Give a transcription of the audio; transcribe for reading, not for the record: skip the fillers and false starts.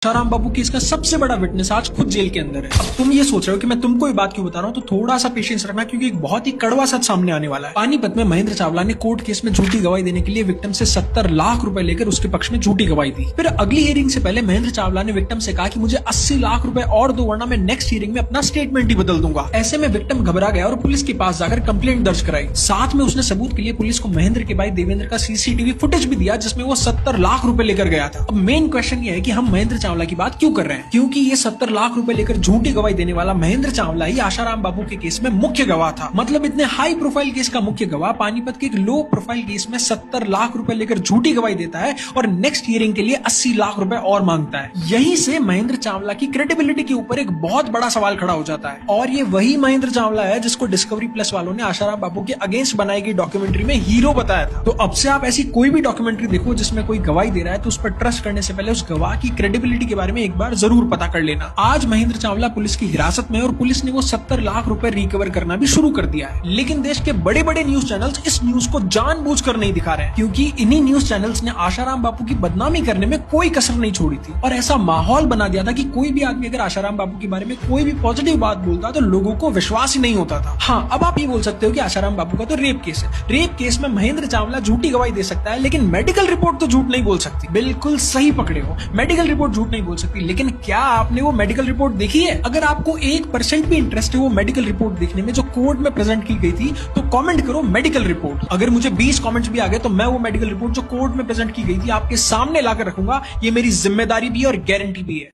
आशाराम बापू की इसका सबसे बड़ा विटनेस आज खुद जेल के अंदर है। अब तुम ये सोच रहे हो कि मैं तुमको ये बात क्यों बता रहा हूँ, तो थोड़ा सा पेशेंस रखना क्योंकि एक बहुत ही कड़वा सच सामने आने वाला है। पानीपत में महेंद्र चावला ने कोर्ट केस में झूठी गवाही देने के लिए विक्टिम से 70 लाख रुपए लेकर उसके पक्ष में झूठी गवाही दी। फिर अगली हियरिंग से पहले महेंद्र चावला ने विक्टिम से कहा कि मुझे 80 लाख रुपए और दो वरना मैं नेक्स्ट हियरिंग में अपना स्टेटमेंट ही बदल दूंगा। ऐसे में विक्टिम घबरा गया और पुलिस के पास जाकर कंप्लेंट दर्ज कराई। साथ में उसने सबूत के लिए पुलिस को महेंद्र के भाई देवेंद्र का सीसीटीवी फुटेज भी दिया जिसमें वो 70 लाख रुपए लेकर गया था। अब मेन क्वेश्चन ये है कि हम महेंद्र चावला की बात क्यों कर रहे हैं, क्योंकि ये 70 लाख रुपए लेकर झूठी गवाही देने वाला महेंद्र चावला ही आशाराम बापू के केस में मुख्य गवाह था। मतलब इतने हाई प्रोफाइल केस का मुख्य गवाह पानीपत के एक लो प्रोफाइल केस में 70 लाख रुपए लेकर झूठी गवाही देता है और नेक्स्ट हियरिंग के लिए 80 लाख रुपए और मांगता है। यहीं से महेंद्र चावला की क्रेडिबिलिटी के ऊपर एक बहुत बड़ा सवाल खड़ा हो जाता है। और ये वही महेंद्र चावला है जिसको डिस्कवरी प्लस वालों ने आशाराम बापू के अगेंस्ट बनाई गई डॉक्यूमेंट्री में हीरो बताया था। तो अब से आप ऐसी कोई भी डॉक्यूमेंट्री देखो जिसमें कोई गवाही दे रहा है तो उस पर ट्रस्ट करने से पहले उस गवाह की क्रेडिबिलिटी के बारे में एक बार जरूर पता कर लेना। आज महेंद्र चावला पुलिस की हिरासत में और पुलिस ने वो 70 लाख रुपए रिकवर करना भी शुरू कर दिया है। लेकिन देश के बड़े बड़े न्यूज चैनल्स इस न्यूज को जानबूझकर नहीं दिखा रहे हैं, क्योंकि इन्हीं न्यूज चैनल्स ने आशाराम बापू की बदनामी करने में कोई कसर नहीं छोड़ी थी और ऐसा माहौल बना दिया था कि कोई भी आदमी अगर आशाराम बापू के बारे में कोई भी पॉजिटिव बात बोलता तो लोगों को विश्वास ही नहीं होता था। हाँ, अब आप ये बोल सकते हो कि आशाराम बापू का तो रेप केस है, रेप केस में महेंद्र चावला झूठी गवाही दे सकता है लेकिन मेडिकल रिपोर्ट तो झूठ नहीं बोल सकती। बिल्कुल सही पकड़े हो, मेडिकल रिपोर्ट झूठ नहीं बोल सकती। लेकिन क्या आपने वो मेडिकल रिपोर्ट देखी है? अगर आपको 1% भी इंटरेस्ट है वो मेडिकल रिपोर्ट देखने में जो कोर्ट में प्रेजेंट की गई थी तो कमेंट करो मेडिकल रिपोर्ट। अगर मुझे 20 कमेंट्स भी आ गए तो मैं वो मेडिकल रिपोर्ट जो कोर्ट में प्रेजेंट की गई थी आपके सामने लाकर रखूंगा। ये मेरी जिम्मेदारी भी है और गारंटी भी है।